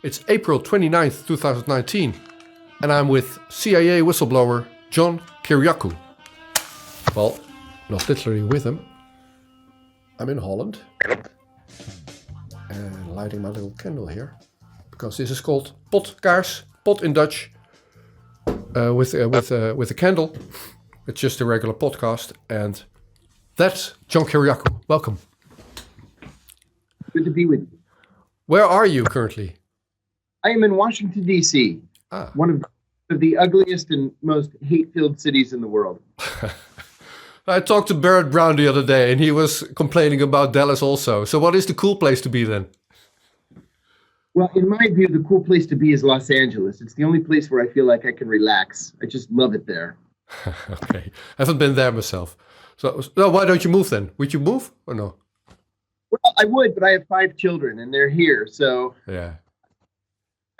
It's April 29th, 2019, and I'm with CIA whistleblower John Kiriakou. Well, not literally with him. I'm in Holland and lighting my little candle here because this is called Potkaars, pot in Dutch, with a candle. It's just a regular podcast, and that's John Kiriakou. Welcome. Good to be with you. Where are you currently? I am in Washington, D.C., one of the ugliest and most hate-filled cities in the world. I talked to Barrett Brown the other day, and he was complaining about Dallas also. So what is the cool place to be then? Well, in my view, the cool place to be is Los Angeles. It's the only place where I feel like I can relax. I just love it there. Okay. I haven't been there myself. So why don't you move then? Would you move or no? Well, I would, but I have 5 children, and they're here. So yeah,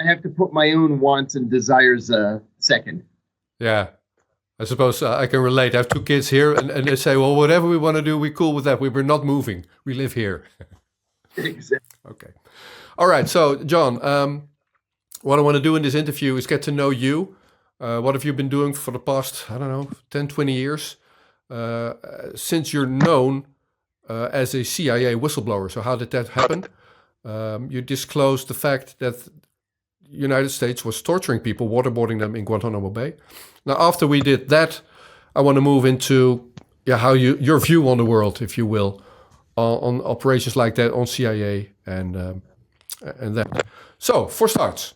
I have to put my own wants and desires second. Yeah. I suppose I can relate. I have 2 kids here, and they say, well, whatever we want to do, we're cool with that. We're not moving. We live here. Exactly. Okay. All right. So, John, what I want to do in this interview is get to know you. What have you been doing for the past, 10, 20 years? Since you're known as a CIA whistleblower. So how did that happen? You disclosed the fact that the United States was torturing people, waterboarding them in Guantanamo Bay. Now, after we did that, I want to move into how your view on the world, if you will, on operations like that, on CIA and that. So, for starts,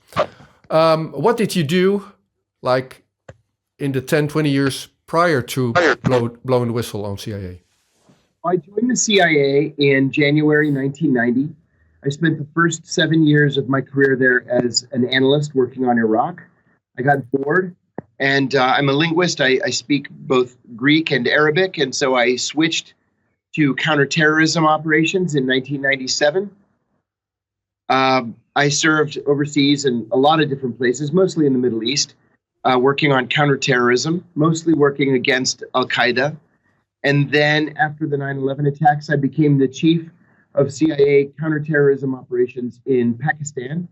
what did you do, like in the 10, 20 years prior to blowing the whistle on CIA? I joined the CIA in January 1990. I spent the first 7 years of my career there as an analyst working on Iraq. I got bored, and I'm a linguist. I speak both Greek and Arabic, and so I switched to counter-terrorism operations in 1997. I served overseas in a lot of different places, mostly in the Middle East, working on counter-terrorism, mostly working against Qaida. And then after the 9/11 attacks, I became the chief of CIA counterterrorism operations in Pakistan.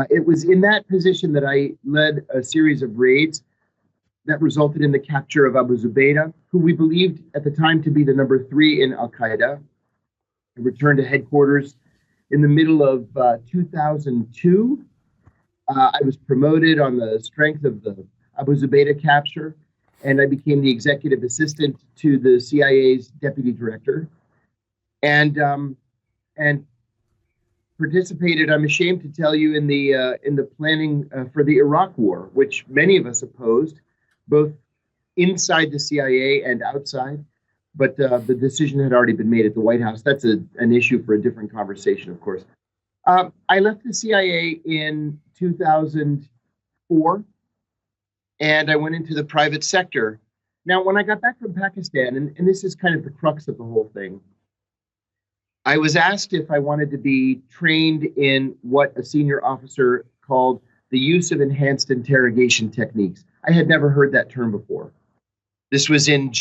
It was in that position that I led a series of raids that resulted in the capture of Abu Zubaydah, who we believed at the time to be the number 3 in Al-Qaeda. I returned to headquarters in the middle of 2002. I was promoted on the strength of the Abu Zubaydah capture, and I became the executive assistant to the CIA's deputy director, and participated, I'm ashamed to tell you, in the planning for the Iraq War, which many of us opposed, both inside the CIA and outside. But the decision had already been made at the White House. That's an issue for a different conversation, of course. I left the CIA in 2004. And I went into the private sector. Now, when I got back from Pakistan, and this is kind of the crux of the whole thing, I was asked if I wanted to be trained in what a senior officer called the use of enhanced interrogation techniques. I had never heard that term before. This was in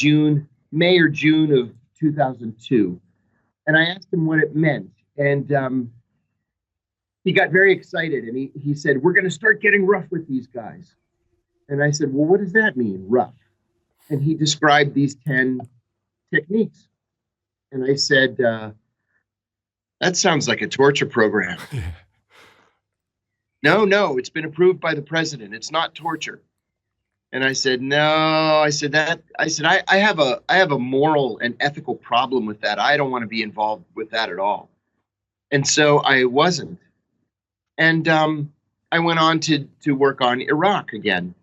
May or June of 2002. And I asked him what it meant. And he got very excited. And he said, we're going to start getting rough with these guys. And I said, well, what does that mean, rough? And he described these 10 techniques. And I said, that sounds like a torture program. No, it's been approved by the president. It's not torture. And I said, no, I have a moral and ethical problem with that. I don't want to be involved with that at all. And so I wasn't. And I went on to work on Iraq again.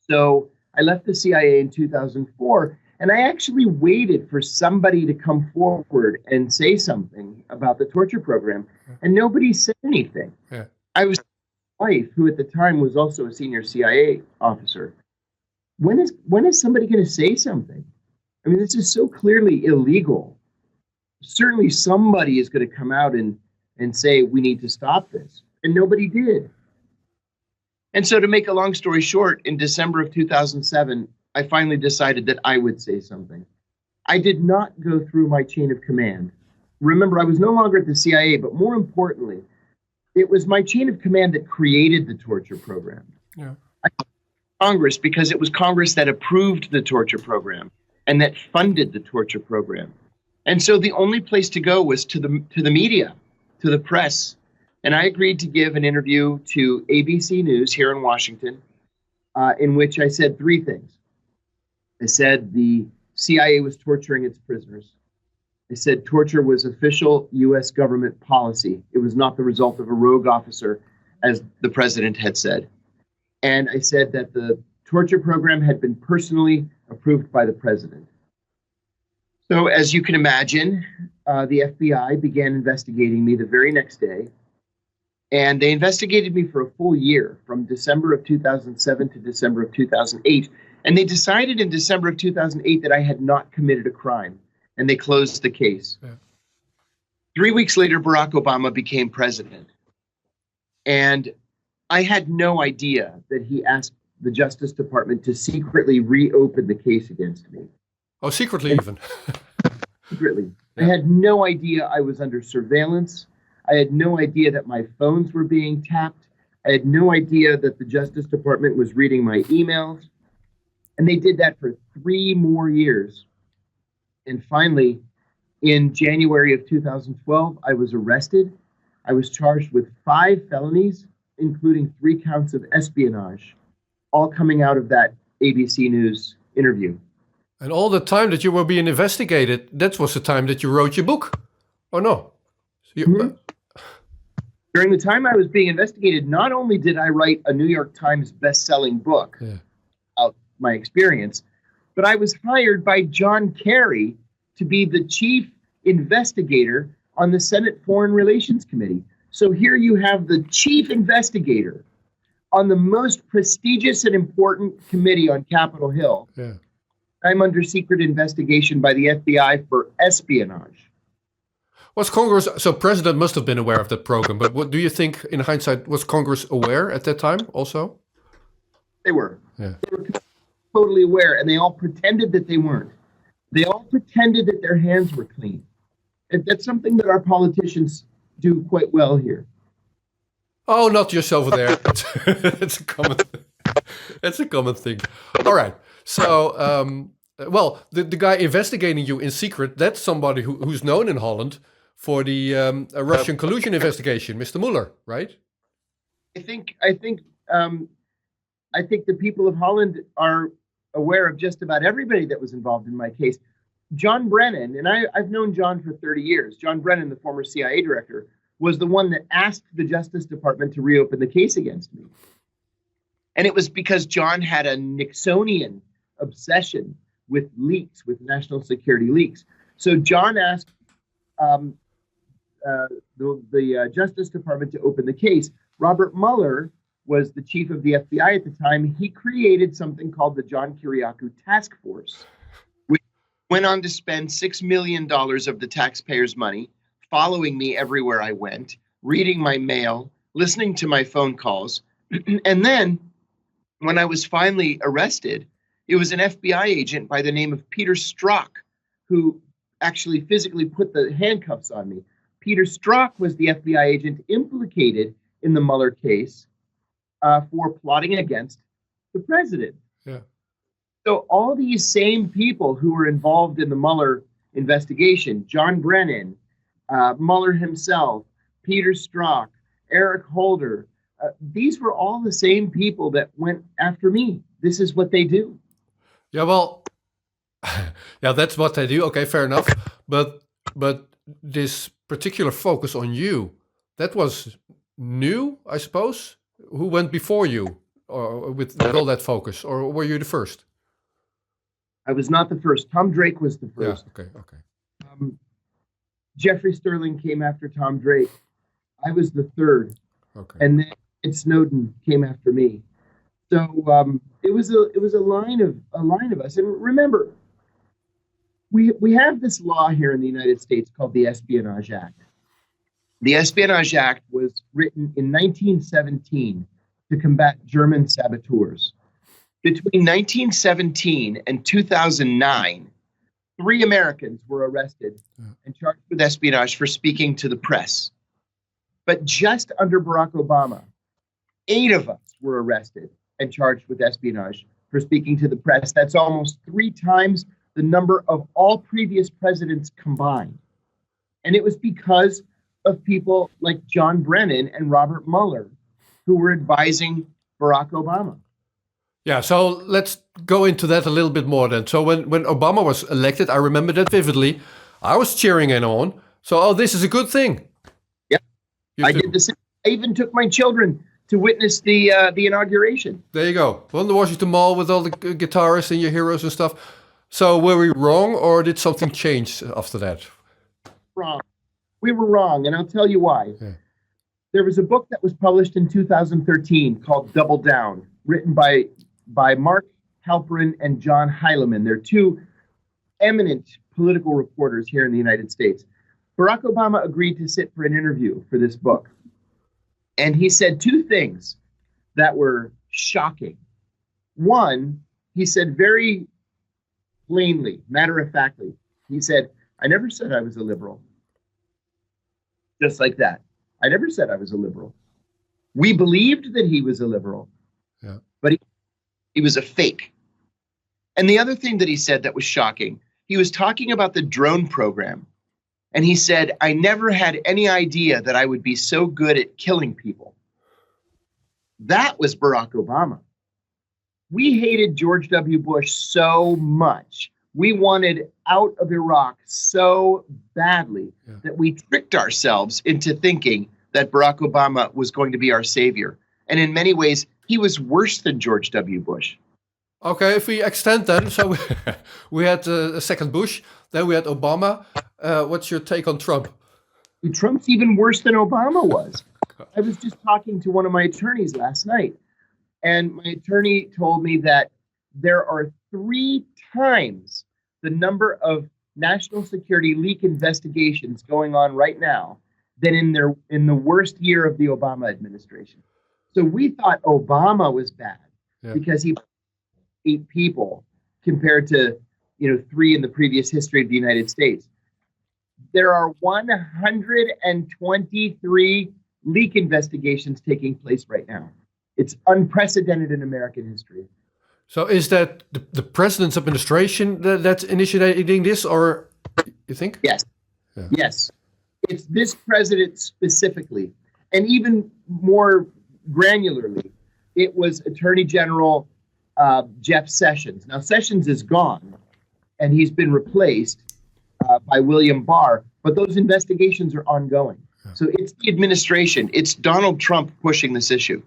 So I left the CIA in 2004, and I actually waited for somebody to come forward and say something about the torture program, and nobody said anything. Yeah. I was my wife, who at the time was also a senior CIA officer. When is somebody going to say something? I mean, this is so clearly illegal. Certainly somebody is going to come out and say, we need to stop this. And nobody did. And so to make a long story short, in December of 2007, I finally decided that I would say something. I did not go through my chain of command. Remember, I was no longer at the CIA, but more importantly, It was my chain of command that created the torture program. Yeah. Congress, because it was Congress that approved the torture program and that funded the torture program. And so the only place to go was to the media, to the press. And I agreed to give an interview to ABC News here in Washington, in which I said three things. I said the CIA was torturing its prisoners. I said torture was official U.S. government policy. It was not the result of a rogue officer, as the president had said. And I said that the torture program had been personally approved by the president. So as you can imagine, the FBI began investigating me the very next day. And they investigated me for a full year, from December of 2007 to December of 2008. And they decided in December of 2008 that I had not committed a crime. And they closed the case. Yeah. 3 weeks later, Barack Obama became president. And I had no idea that he asked the Justice Department to secretly reopen the case against me. Oh, secretly even? Secretly. Yeah. I had no idea I was under surveillance. I had no idea that my phones were being tapped. I had no idea that the Justice Department was reading my emails. And they did that for 3 more years. And finally, in January of 2012, I was arrested. I was charged with 5 felonies, including 3 counts of espionage, all coming out of that ABC News interview. And all the time that you were being investigated, that was the time that you wrote your book, or no? During the time I was being investigated, not only did I write a New York Times best-selling book about my experience, but I was hired by John Kerry to be the chief investigator on the Senate Foreign Relations Committee. So here you have the chief investigator on the most prestigious and important committee on Capitol Hill. Yeah. I'm under secret investigation by the FBI for espionage. Was Congress, so President must have been aware of that program, but what do you think, in hindsight, was Congress aware at that time also? They were. Yeah. They were totally aware, and they all pretended that they weren't. They all pretended that their hands were clean. And that's something that our politicians do quite well here. Oh, not just over there. It's a common thing. All right. So, well, the guy investigating you in secret, that's somebody who's known in Holland for the Russian collusion investigation, Mr. Mueller, right? I think the people of Holland are aware of just about everybody that was involved in my case. John Brennan, and I've known John for 30 years. John Brennan, the former CIA director, was the one that asked the Justice Department to reopen the case against me. And it was because John had a Nixonian obsession with leaks, with national security leaks. So John asked the Justice Department to open the case. Robert Mueller was the chief of the FBI at the time. He created something called the John Kiriakou Task Force, which went on to spend $6 million of the taxpayers' money, following me everywhere I went, reading my mail, listening to my phone calls. And then when I was finally arrested, it was an FBI agent by the name of Peter Strzok who actually physically put the handcuffs on me. Peter Strzok was the FBI agent implicated in the Mueller case for plotting against the president. Yeah. So all these same people who were involved in the Mueller investigation, John Brennan, Mueller himself, Peter Strzok, Eric Holder, these were all the same people that went after me. This is what they do. Yeah, well, yeah, that's what they do. Okay, fair enough. But this particular focus on you, that was new, I suppose. Who went before you, or with all that focus, or were you the first? I was not the first. Tom Drake was the first. Yeah, okay. Jeffrey Sterling came after Tom Drake. I was the third. Okay. And then Ed Snowden came after me. So it was a line of us. And remember, we have this law here in the United States called the Espionage Act. The Espionage Act was written in 1917 to combat German saboteurs. Between 1917 and 2009, 3 Americans were arrested and charged with espionage for speaking to the press. But just under Barack Obama, 8 of us were arrested and charged with espionage for speaking to the press. That's almost 3 times the number of all previous presidents combined. And it was because of people like John Brennan and Robert Mueller, who were advising Barack Obama. Yeah, so let's go into that a little bit more then. So when Obama was elected, I remember that vividly. I was cheering him on. So, oh, this is a good thing. Yeah, I did the same. I even took my children to witness the inauguration. There you go. On the Washington Mall with all the guitarists and your heroes and stuff. So were we wrong, or did something change after that? Wrong. We were wrong, and I'll tell you why. Yeah. There was a book that was published in 2013 called Double Down, written by Mark Halperin and John Heilemann. They're 2 eminent political reporters here in the United States. Barack Obama agreed to sit for an interview for this book. And he said 2 things that were shocking. One, he said very plainly, matter-of-factly, he said, I never said I was a liberal. Just like that. I never said I was a liberal. We believed that he was a liberal, but he was a fake. And the other thing that he said that was shocking, he was talking about the drone program. And he said, I never had any idea that I would be so good at killing people. That was Barack Obama. We hated George W. Bush so much. We wanted out of Iraq so badly that we tricked ourselves into thinking that Barack Obama was going to be our savior. And in many ways, he was worse than George W. Bush. Okay, if we extend then, so we had a second Bush, then we had Obama. What's your take on Trump? Trump's even worse than Obama was. I was just talking to one of my attorneys last night, and my attorney told me that there are 3 times the number of national security leak investigations going on right now than in the worst year of the Obama administration. So we thought Obama was bad because he 8 people compared to 3 in the previous history of the United States. There are 123 leak investigations taking place right now. It's unprecedented in American history. So is that the president's administration that's initiating this, or you think? Yes. Yeah. Yes. It's this president specifically. And even more granularly, it was Attorney General Jeff Sessions. Now, Sessions is gone, and he's been replaced by William Barr, but those investigations are ongoing. Yeah. So it's the administration. It's Donald Trump pushing this issue.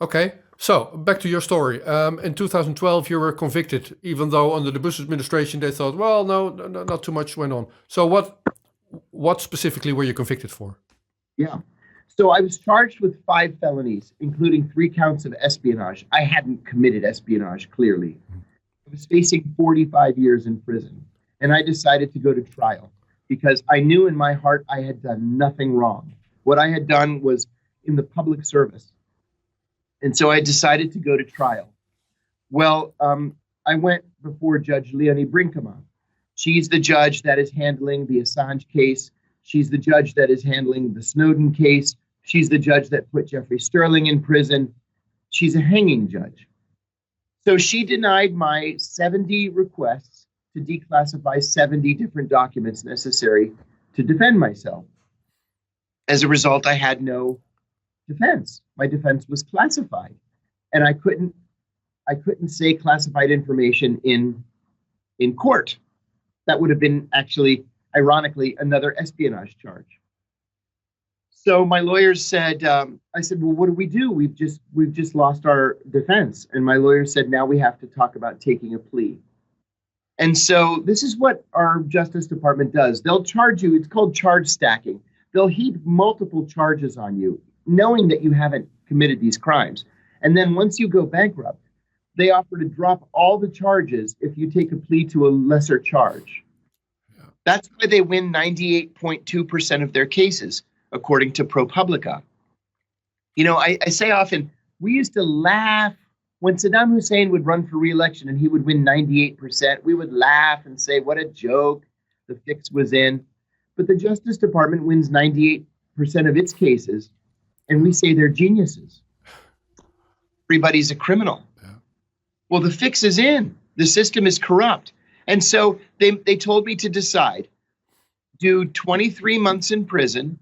Okay. So back to your story. In 2012, you were convicted, even though under the Bush administration, they thought, well, no, not too much went on. So what specifically were you convicted for? Yeah. So I was charged with 5 felonies, including 3 counts of espionage. I hadn't committed espionage, clearly. I was facing 45 years in prison, and I decided to go to trial because I knew in my heart I had done nothing wrong. What I had done was in the public service. And so I decided to go to trial. Well, I went before Judge Leonie Brinkema. She's the judge that is handling the Assange case. She's the judge that is handling the Snowden case. She's the judge that put Jeffrey Sterling in prison. She's a hanging judge. So she denied my 70 requests to declassify 70 different documents necessary to defend myself. As a result, I had no defense. My defense was classified, and I couldn't say classified information in court. That would have been actually, ironically, another espionage charge. So my lawyers said, I said, well, what do we do? We've just lost our defense. And my lawyer said, now we have to talk about taking a plea. And so this is what our Justice Department does. They'll charge you. It's called charge stacking. They'll heap multiple charges on you, knowing that you haven't committed these crimes. And then once you go bankrupt, they offer to drop all the charges if you take a plea to a lesser charge. Yeah. That's why they win 98.2% of their cases, according to ProPublica. You know, I say often, we used to laugh when Saddam Hussein would run for re-election and he would win 98%. We would laugh and say, what a joke, the fix was in. But the Justice Department wins 98% of its cases, and we say they're geniuses. Everybody's a criminal. Yeah. Well, the fix is in. The system is corrupt. And so they told me to decide, do 23 months in prison,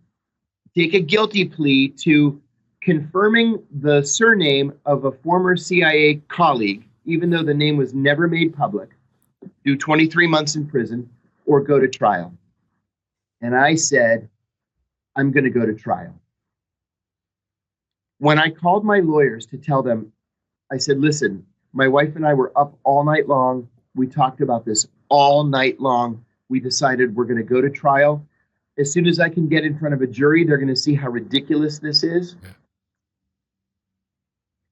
take a guilty plea to confirming the surname of a former CIA colleague, even though the name was never made public, do 23 months in prison, or go to trial. And I said, I'm going to go to trial. When I called my lawyers to tell them, I said, listen, my wife and I were up all night long. We talked about this all night long. We decided we're going to go to trial. As soon as I can get in front of a jury, they're going to see how ridiculous this is. Yeah.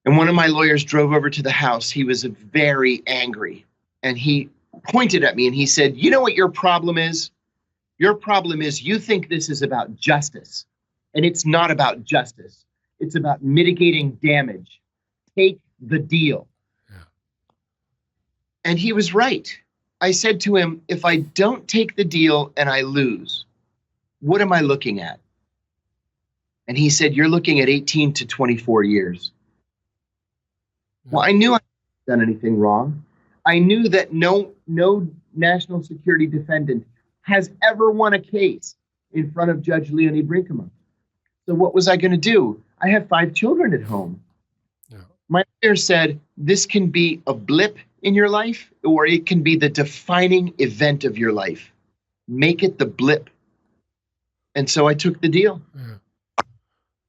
And one of my lawyers drove over to the house. He was very angry. And he pointed at me and he said, you know what your problem is? Your problem is you think this is about justice. And it's not about justice. It's about mitigating damage. Take the deal. Yeah. And he was right. I said to him, if I don't take the deal and I lose, what am I looking at? And he said, you're looking at 18 to 24 years. Yeah. Well, I knew I hadn't done anything wrong. I knew that no national security defendant has ever won a case in front of Judge Leonie Brinkema. So what was I going to do? I have 5 children at home. Yeah. My lawyer said, this can be a blip in your life, or it can be the defining event of your life. Make it the blip. And so I took the deal. Yeah.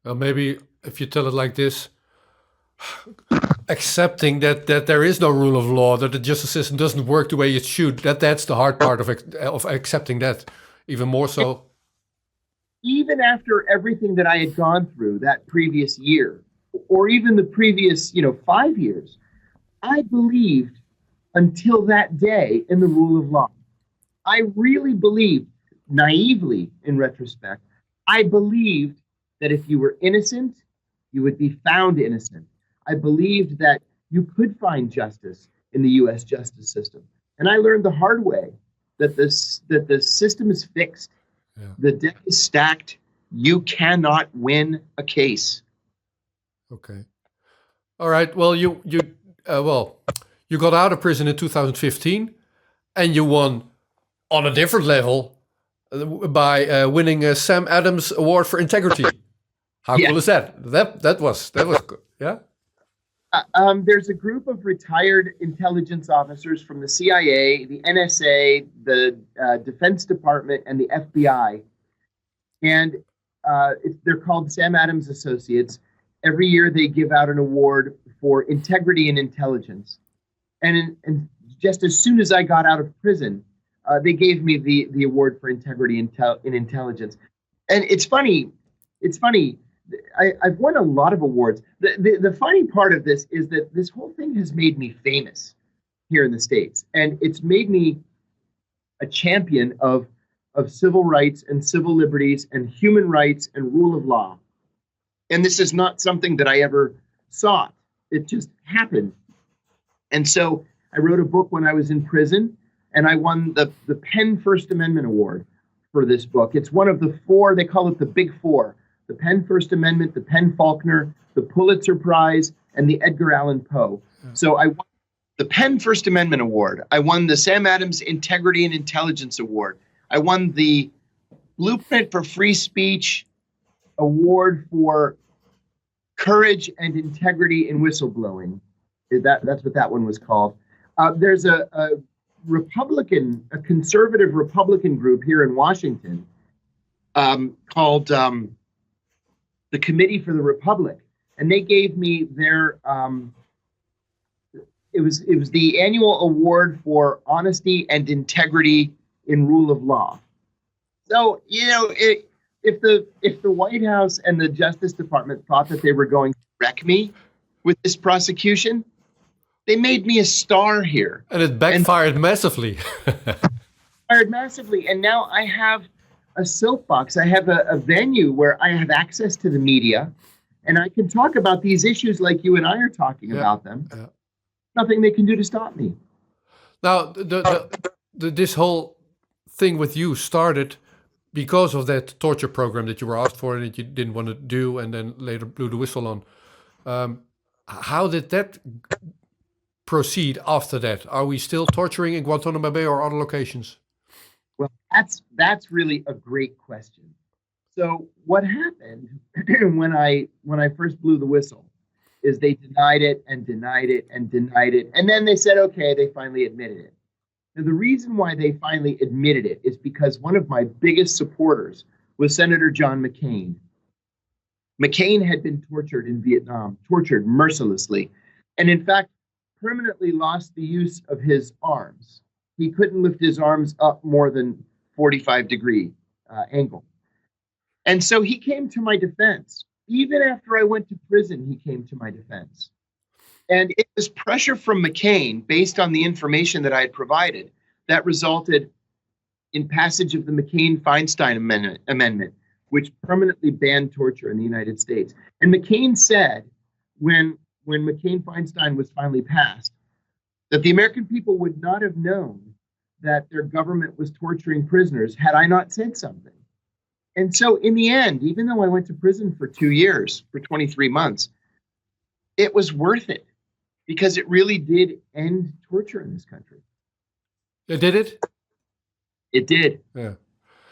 Well, maybe if you tell it like this, accepting that there is no rule of law, that the justice system doesn't work the way it should, that's the hard part of accepting that, even more so. Even after everything that I had gone through that previous year, or even the previous 5 years, I believed until that day in the rule of law. I really believed, naively in retrospect, I believed that if you were innocent, you would be found innocent. I believed that you could find justice in the U.S. justice system. And I learned the hard way that the system is fixed. Yeah. The deck is stacked. You cannot win a case. Okay. All right. Well, you got out of prison in 2015, and you won on a different level by winning a Sam Adams Award for Integrity. How cool is that? That was good. Yeah. There's a group of retired intelligence officers from the CIA, the NSA, the Defense Department, and the FBI. And they're called Sam Adams Associates. Every year they give out an award for integrity and intelligence. And just as soon as I got out of prison, they gave me the award for integrity in intelligence. And it's funny. I've won a lot of awards. The funny part of this is that this whole thing has made me famous here in the States. And it's made me a champion of civil rights and civil liberties and human rights and rule of law. And this is not something that I ever sought. It just happened. And so I wrote a book when I was in prison, and I won the Penn First Amendment Award for this book. It's one of the 4, they call it the Big 4. The Penn First Amendment, the Penn Faulkner, the Pulitzer Prize, and the Edgar Allan Poe. Yeah. So I won the Penn First Amendment Award. I won the Sam Adams Integrity and Intelligence Award. I won the Blueprint for Free Speech Award for Courage and Integrity in Whistleblowing. That's what that one was called. There's a conservative Republican group here in Washington called the Committee for the Republic, and they gave me their it was the annual award for honesty and integrity in rule of law. So if the White House and the Justice Department thought that they were going to wreck me with this prosecution, they made me a star here, and it backfired massively. Backfired massively, and now I have a soapbox. I have a venue where I have access to the media, and I can talk about these issues like you and I are talking about them. Yeah. Nothing they can do to stop me. Now, this whole thing with you started because of that torture program that you were asked for and that you didn't want to do, and then later blew the whistle on. How did that proceed after that? Are we still torturing in Guantanamo Bay or other locations? Well, that's really a great question. So what happened when I first blew the whistle is they denied it and denied it and denied it. And then they said, okay, they finally admitted it. Now, the reason why they finally admitted it is because one of my biggest supporters was Senator John McCain. McCain had been tortured in Vietnam, tortured mercilessly, and in fact, permanently lost the use of his arms. He couldn't lift his arms up more than 45-degree angle. And so he came to my defense. Even after I went to prison, he came to my defense. And it was pressure from McCain, based on the information that I had provided, that resulted in passage of the McCain-Feinstein Amendment, which permanently banned torture in the United States. And McCain said, when McCain-Feinstein was finally passed, that the American people would not have known that their government was torturing prisoners had I not said something. And so in the end, even though I went to prison for 2 years, for 23 months, it was worth it because it really did end torture in this country. It did it? It did. Yeah.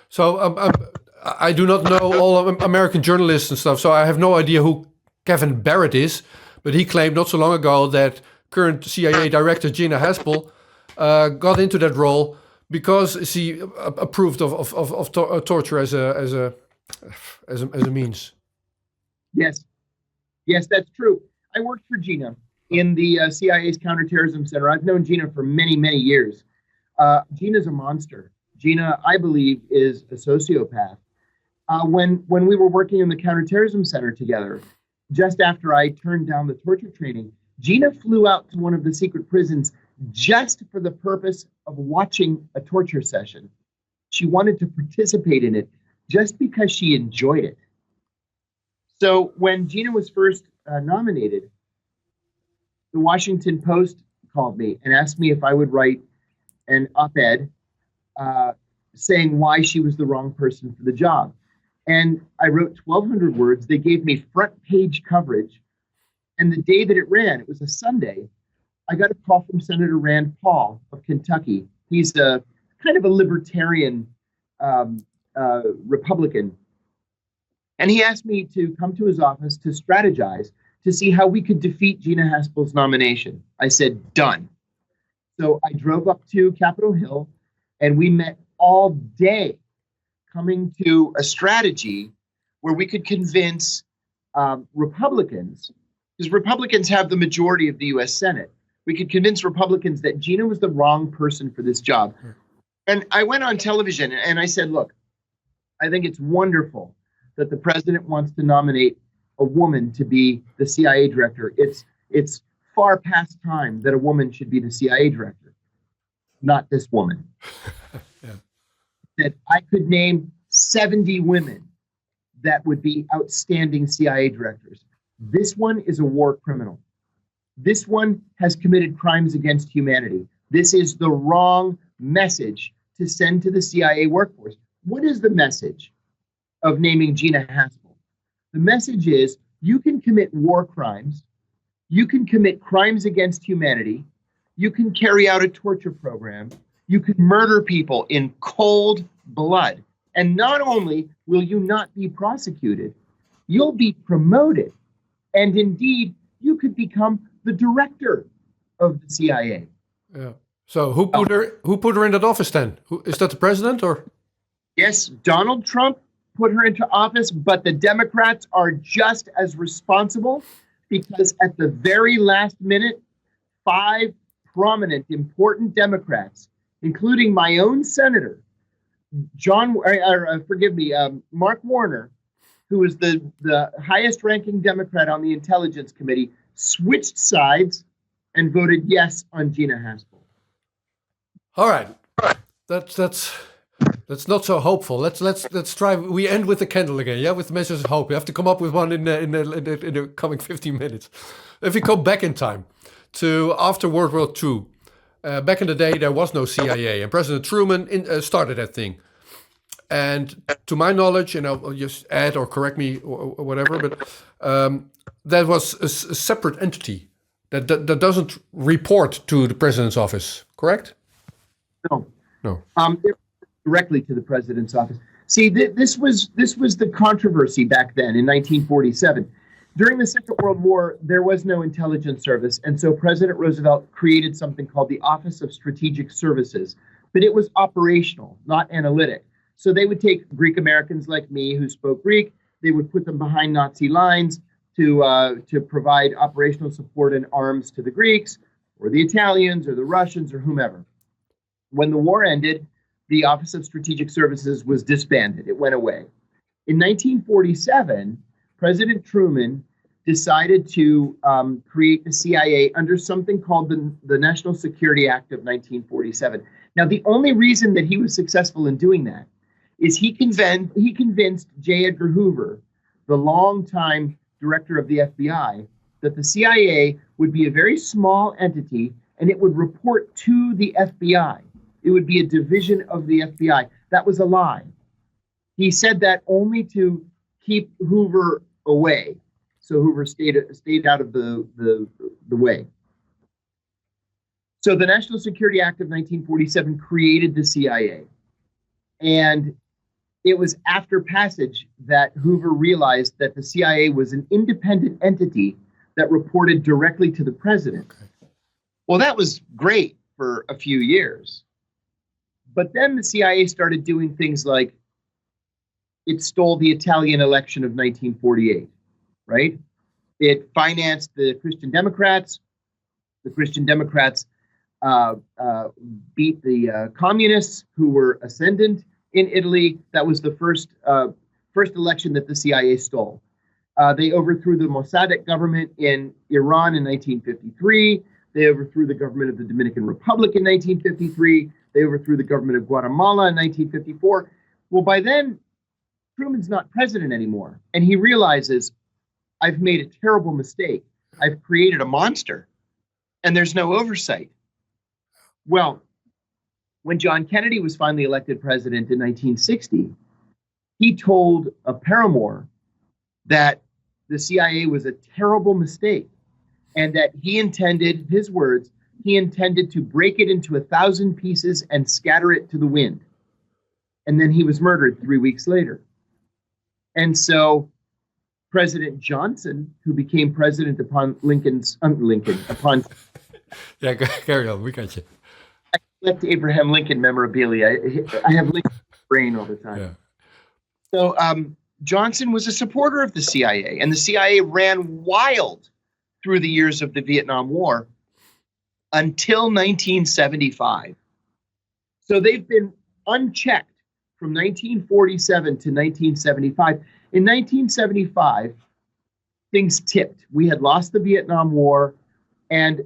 So I do not know all of American journalists and stuff, so I have no idea who Kevin Barrett is, but he claimed not so long ago that current CIA director Gina Haspel got into that role because she approved of torture as a means. Yes, that's true. I worked for Gina in the CIA's counter-terrorism center. I've known Gina for many, many years. Gina's a monster. Gina, I believe, is a sociopath. When we were working in the counter-terrorism center together, just after I turned down the torture training, Gina flew out to one of the secret prisons just for the purpose of watching a torture session. She wanted to participate in it just because she enjoyed it. So when Gina was first nominated, the Washington Post called me and asked me if I would write an op-ed saying why she was the wrong person for the job. And I wrote 1,200 words. They gave me front page coverage. And the day that it ran, it was a Sunday, I got a call from Senator Rand Paul of Kentucky. He's a kind of a libertarian Republican. And he asked me to come to his office to strategize to see how we could defeat Gina Haspel's nomination. I said, done. So I drove up to Capitol Hill and we met all day coming to a strategy where we could convince Republicans, because Republicans have the majority of the U.S. Senate. We could convince Republicans that Gina was the wrong person for this job. And I went on television and I said, look, I think it's wonderful that the president wants to nominate a woman to be the CIA director. It's far past time that a woman should be the CIA director, not this woman. Yeah. That I could name 70 women that would be outstanding CIA directors. This one is a war criminal. This one has committed crimes against humanity. This is the wrong message to send to the CIA workforce. What is the message of naming Gina Haspel? The message is you can commit war crimes, you can commit crimes against humanity, you can carry out a torture program, you can murder people in cold blood. And not only will you not be prosecuted, you'll be promoted. And indeed, you could become the director of the CIA. Yeah. So who put her in that office then? Is that the president or? Yes, Donald Trump put her into office, but the Democrats are just as responsible because at the very last minute, 5 prominent, important Democrats, including my own senator, Mark Warner, who is the highest ranking Democrat on the Intelligence Committee, switched sides and voted yes on Gina Haspel. All right. That's not so hopeful. Let's try. We end with the candle again, yeah, with the message of hope. We have to come up with one in the coming 15 minutes. If we go back in time to after World War II, back in the day there was no CIA, and President Truman started that thing. And to my knowledge, just add or correct me or whatever, but that was a separate entity that doesn't report to the president's office, correct? No. No. Directly to the president's office. See, this was the controversy back then in 1947. During the Second World War, there was no intelligence service, and so President Roosevelt created something called the Office of Strategic Services, but it was operational, not analytic. So they would take Greek Americans like me who spoke Greek, they would put them behind Nazi lines to provide operational support and arms to the Greeks, or the Italians, or the Russians, or whomever. When the war ended, the Office of Strategic Services was disbanded. It went away. In 1947, President Truman decided to create the CIA under something called the National Security Act of 1947. Now, the only reason that he was successful in doing that is he convinced J. Edgar Hoover, the longtime director of the FBI, that the CIA would be a very small entity and it would report to the FBI. It would be a division of the FBI. That was a lie. He said that only to keep Hoover away, so Hoover stayed out of the way. So the National Security Act of 1947 created the CIA, and it was after passage that Hoover realized that the CIA was an independent entity that reported directly to the president. Okay. Well, that was great for a few years, but then the CIA started doing things like it stole the Italian election of 1948, right? It financed the Christian Democrats. The Christian Democrats beat the communists who were ascendant in Italy. That was the first election that the CIA stole. They overthrew the Mossadegh government in Iran in 1953. They overthrew the government of the Dominican Republic in 1953. They overthrew the government of Guatemala in 1954. Well, by then, Truman's not president anymore. And he realizes, I've made a terrible mistake. I've created a monster. And there's no oversight. Well, when John Kennedy was finally elected president in 1960, he told a paramour that the CIA was a terrible mistake and that he intended, his words, he intended to break it into 1,000 pieces and scatter it to the wind. And then he was murdered 3 weeks later. And so President Johnson, who became president upon upon yeah, carry on. We got you. I collect Abraham Lincoln memorabilia. I have Lincoln's brain all the time. Yeah. So Johnson was a supporter of the CIA, and the CIA ran wild through the years of the Vietnam War until 1975. So they've been unchecked from 1947 to 1975. In 1975, things tipped. We had lost the Vietnam War, and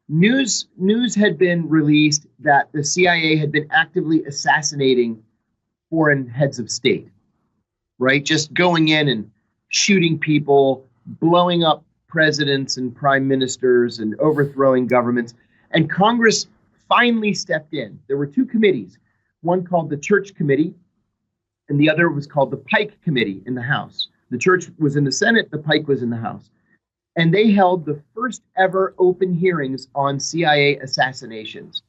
news had been released that the CIA had been actively assassinating foreign heads of state, right? Just going in and shooting people, blowing up presidents and prime ministers and overthrowing governments. And Congress finally stepped in. There were two committees, one called the Church Committee, and the other was called the Pike Committee in the House. The Church was in the Senate, the Pike was in the House. And they held the first ever open hearings on CIA assassinations.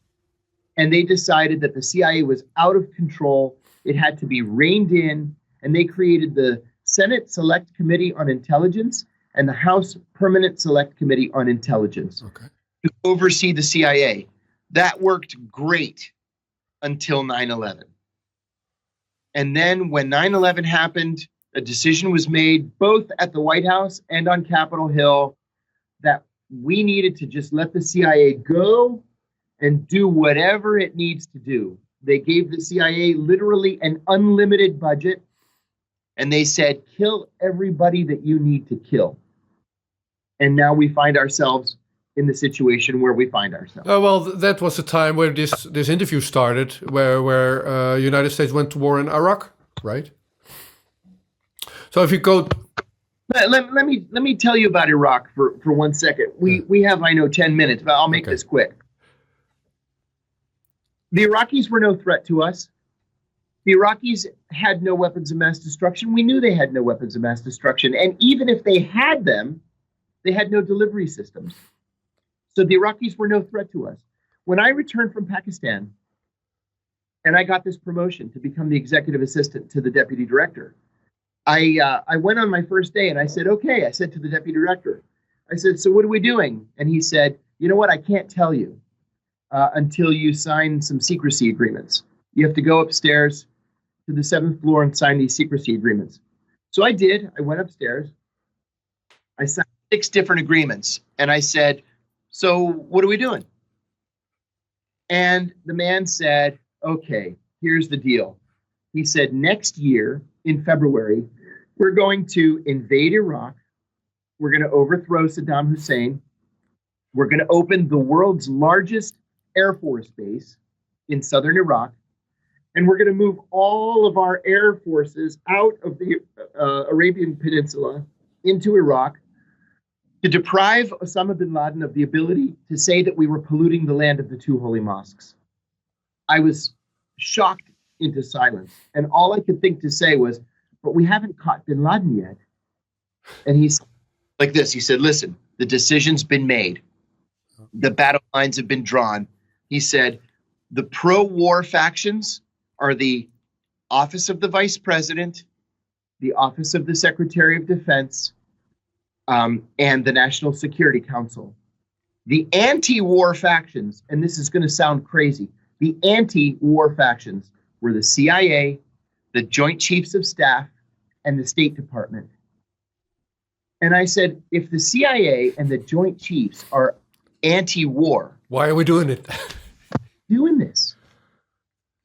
And they decided that the CIA was out of control. It had to be reined in. And they created the Senate Select Committee on Intelligence and the House Permanent Select Committee on Intelligence to oversee the CIA. That worked great until 9/11. And then when 9/11 happened, a decision was made both at the White House and on Capitol Hill that we needed to just let the CIA go and do whatever it needs to do. They gave the CIA literally an unlimited budget, and they said, kill everybody that you need to kill. And now we find ourselves in the situation where we find ourselves. Oh, well, that was the time where this interview started, where United States went to war in Iraq, right? So if you go, let me tell you about Iraq for 1 second. We have, I know, 10 minutes, but I'll make this quick. The Iraqis were no threat to us. The Iraqis had no weapons of mass destruction. We knew they had no weapons of mass destruction. And even if they had them, they had no delivery systems. So the Iraqis were no threat to us. When I returned from Pakistan and I got this promotion to become the executive assistant to the deputy director, I went on my first day and I said, okay, I said to the deputy director, I said, so what are we doing? And he said, you know what? I can't tell you until you sign some secrecy agreements. You have to go upstairs to the 7th floor and sign these secrecy agreements. So I did. I went upstairs. I signed 6 different agreements. And I said, so what are we doing? And the man said, okay, here's the deal. He said, next year in February, we're going to invade Iraq. We're going to overthrow Saddam Hussein. We're going to open the world's largest Air Force base in southern Iraq. And we're going to move all of our air forces out of the Arabian Peninsula into Iraq to deprive Osama bin Laden of the ability to say that we were polluting the land of the 2 holy mosques. I was shocked into silence. And all I could think to say was, but we haven't caught bin Laden yet. And he's like this. He said, listen, the decision's been made. The battle lines have been drawn. He said, the pro-war factions are the Office of the Vice President, the Office of the Secretary of Defense, and the National Security Council. The anti-war factions, and this is going to sound crazy, the anti-war factions were the CIA, the Joint Chiefs of Staff, and the State Department. And I said, if the CIA and the Joint Chiefs are anti-war, why are we doing it? Doing this?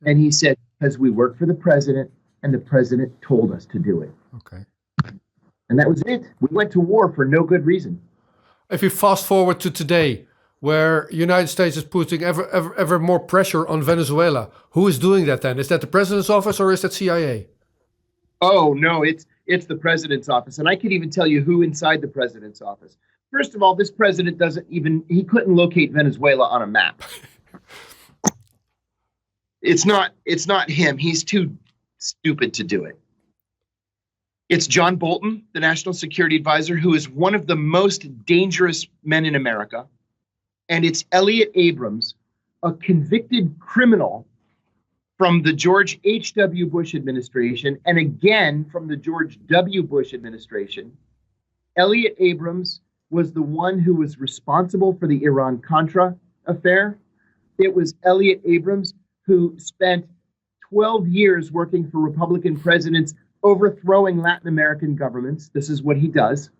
And he said, because we work for the president and the president told us to do it. Okay. And that was it. We went to war for no good reason. If you fast forward to today, where United States is putting ever more pressure on Venezuela, who is doing that then? Is that the president's office or is that CIA? Oh, no, it's the president's office. And I could even tell you who inside the president's office. First of all, this president he couldn't locate Venezuela on a map. It's not him. He's too stupid to do it. It's John Bolton, the National Security Advisor, who is one of the most dangerous men in America. And it's Elliot Abrams, a convicted criminal from the George H.W. Bush administration, and again from the George W. Bush administration. Elliot Abrams was the one who was responsible for the Iran-Contra affair. It was Elliot Abrams who spent 12 years working for Republican presidents overthrowing Latin American governments. This is what he does.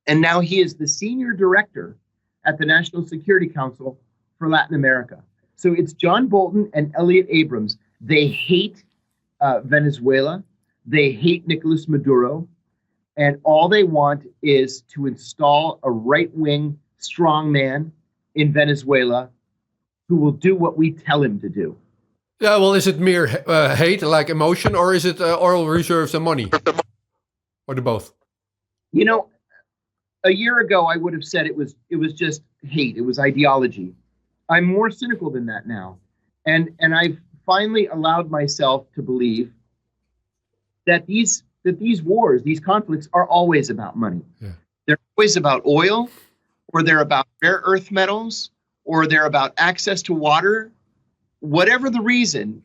And now he is the senior director at the National Security Council for Latin America. So it's John Bolton and Elliot Abrams. They hate Venezuela. They hate Nicolas Maduro. And all they want is to install a right-wing strongman in Venezuela who will do what we tell him to do. Yeah, well, is it mere hate, like emotion, or is it oil reserves and money? Or the both? You know, a year ago, I would have said it was just hate. It was ideology. I'm more cynical than that now. And I've finally allowed myself to believe that these wars, these conflicts are always about money. Yeah. They're always about oil, or they're about rare earth metals, or they're about access to water. Whatever the reason,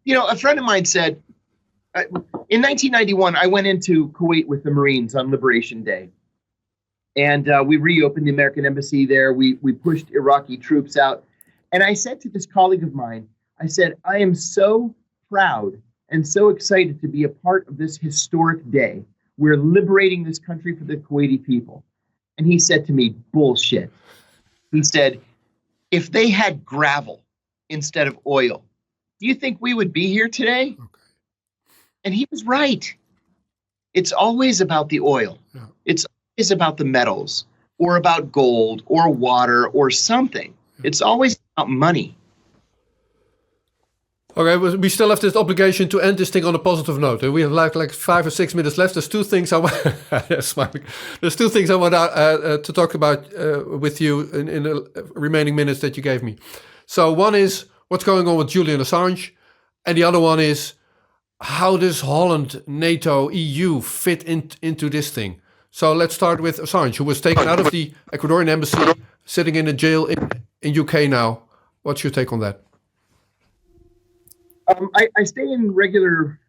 a friend of mine said, in 1991, I went into Kuwait with the Marines on Liberation Day. And we reopened the American Embassy there. We pushed Iraqi troops out. And I said to this colleague of mine, I said, I am so proud and so excited to be a part of this historic day. We're liberating this country for the Kuwaiti people. And he said to me, bullshit. He said, if they had gravel instead of oil, do you think we would be here today? Okay. And he was right. It's always about the oil. Yeah. It's always about the metals or about gold or water or something. Yeah. It's always about money. Okay, we still have this obligation to end this thing on a positive note. We have like 5 or 6 minutes left. There's two things I want. There's two things I want to talk about with you in the remaining minutes that you gave me. So one is what's going on with Julian Assange, And the other one is, how does Holland, NATO, EU fit into this thing? So let's start with Assange, who was taken out of the Ecuadorian embassy, sitting in a jail in UK now. What's your take on that? I stay in regular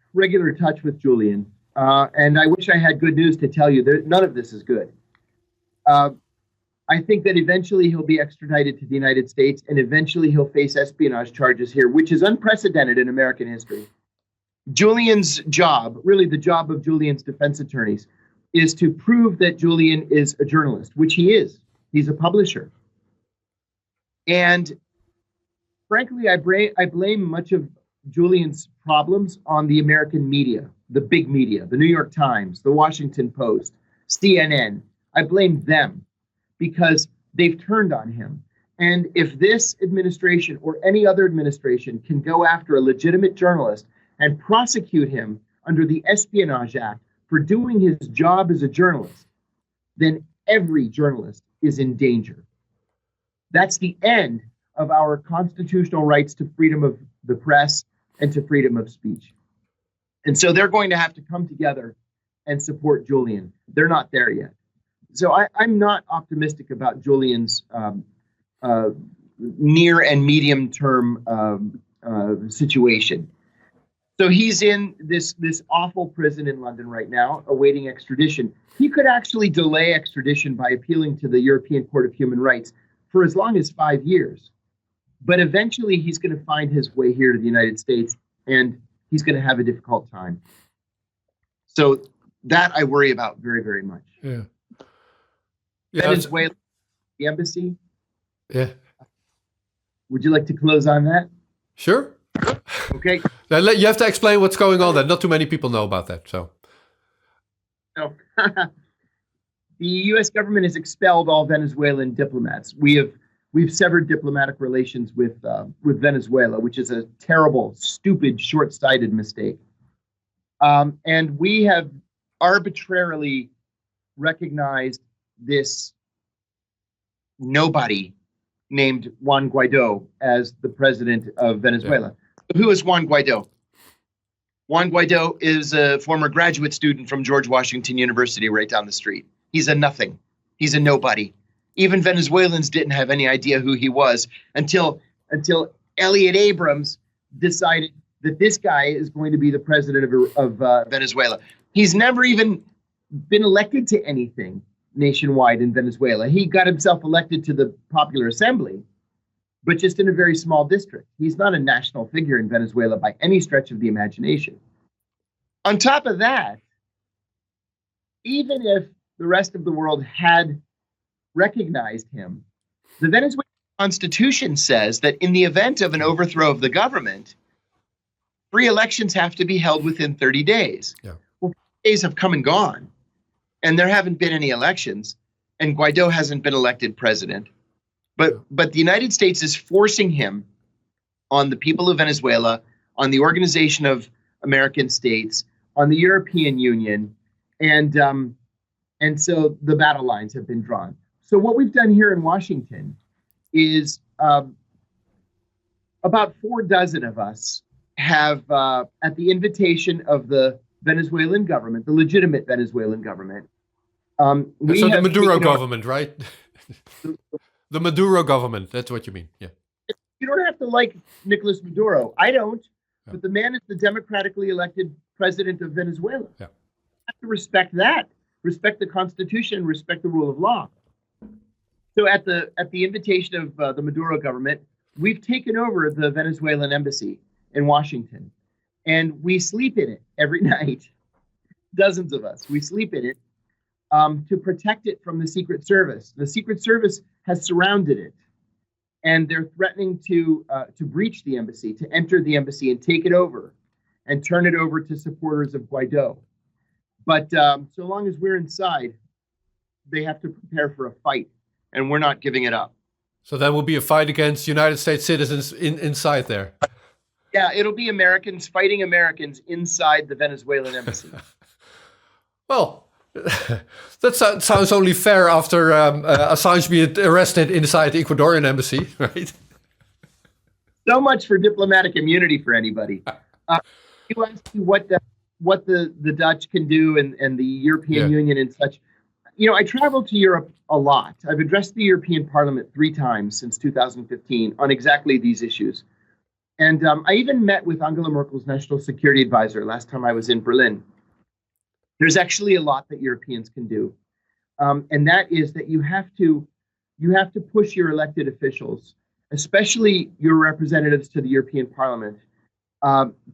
touch with Julian, and I wish I had good news to tell you. None of this is good. I think that eventually he'll be extradited to the United States, and eventually he'll face espionage charges here, which is unprecedented in American history. Julian's job, really the job of Julian's defense attorneys, is to prove that Julian is a journalist, which he is. He's a publisher. And frankly, I blame much of Julian's problems on the American media, the big media, the New York Times, the Washington Post, CNN. I blame them because they've turned on him. And if this administration or any other administration can go after a legitimate journalist and prosecute him under the Espionage Act for doing his job as a journalist, then every journalist is in danger. That's the end of our constitutional rights to freedom of the press and to freedom of speech. And so they're going to have to come together and support Julian. They're not there yet. So I'm not optimistic about Julian's near and medium term situation. So he's in this awful prison in London right now, awaiting extradition. He could actually delay extradition by appealing to the European Court of Human Rights for as long as 5 years. But eventually he's going to find his way here to the United States, and he's going to have a difficult time. So that I worry about very, very much. Yeah. Venezuela, the embassy. Yeah. Would you like to close on that? Sure. Okay. Now, you have to explain what's going on there. Not too many people know about that. So. No. The U.S. government has expelled all Venezuelan diplomats. We've severed diplomatic relations with Venezuela, which is a terrible, stupid, short-sighted mistake. And we have arbitrarily recognized this nobody named Juan Guaido as the president of Venezuela. Yeah. Who is Juan Guaido? Juan Guaido is a former graduate student from George Washington University right down the street. He's a nothing. He's a nobody. Even Venezuelans didn't have any idea who he was until Elliot Abrams decided that this guy is going to be the president of Venezuela. He's never even been elected to anything nationwide in Venezuela. He got himself elected to the Popular Assembly, but just in a very small district. He's not a national figure in Venezuela by any stretch of the imagination. On top of that, even if the rest of the world had recognized him, the Venezuelan Constitution says that in the event of an overthrow of the government, free elections have to be held within 30 days. Yeah. Well, 30 days have come and gone, and there haven't been any elections, and Guaido hasn't been elected president. But the United States is forcing him on the people of Venezuela, on the Organization of American States, on the European Union, and so the battle lines have been drawn. So what we've done here in Washington is about 4 dozen of us have, at the invitation of the Venezuelan government, the legitimate Venezuelan government. So the Maduro government, right? The Maduro government, that's what you mean, yeah. You don't have to like Nicolas Maduro. I don't, yeah. But the man is the democratically elected president of Venezuela. Yeah. You have to respect that. Respect the Constitution, respect the rule of law. So at the invitation of the Maduro government, we've taken over the Venezuelan Embassy in Washington, and we sleep in it every night. Dozens of us, we sleep in it to protect it from the Secret Service. The Secret Service has surrounded it, and they're threatening to breach the embassy, to enter the embassy and take it over and turn it over to supporters of Guaido. But so long as we're inside, they have to prepare for a fight, and we're not giving it up. So that will be a fight against United States citizens inside there. Yeah, it'll be Americans fighting Americans inside the Venezuelan embassy. Well, that sounds only fair after Assange being arrested inside the Ecuadorian embassy, right? So much for diplomatic immunity for anybody. You asked me what the Dutch can do and the European Union and such. I travel to Europe a lot. I've addressed the European Parliament 3 times since 2015 on exactly these issues. And I even met with Angela Merkel's national security advisor last time I was in Berlin. There's actually a lot that Europeans can do. And that is that you have to push your elected officials, especially your representatives to the European Parliament,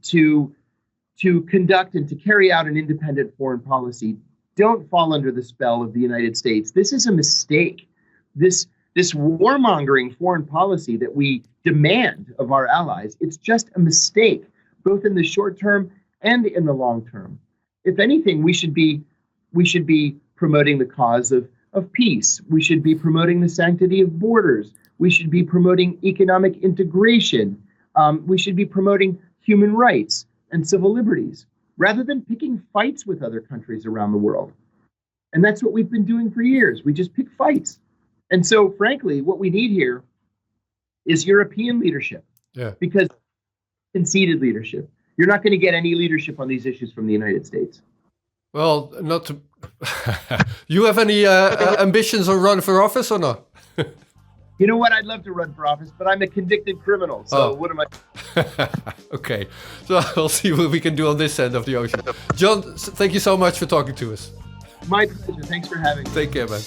to conduct and to carry out an independent foreign policy. Don't fall under the spell of the United States. This is a mistake. This warmongering foreign policy that we demand of our allies, it's just a mistake, both in the short term and in the long term. If anything, we should be promoting the cause of peace. We should be promoting the sanctity of borders. We should be promoting economic integration. We should be promoting human rights and civil liberties, rather than picking fights with other countries around the world. And that's what we've been doing for years. We just pick fights. And so, frankly, what we need here is European leadership. Because conceded leadership. You're not going to get any leadership on these issues from the United States. Well, not to... You have any ambitions on running for office or not? You know what? I'd love to run for office, but I'm a convicted criminal. So what am I? Okay. So we'll see what we can do on this end of the ocean. John, thank you so much for talking to us. My pleasure. Thanks for having me. Take care, man.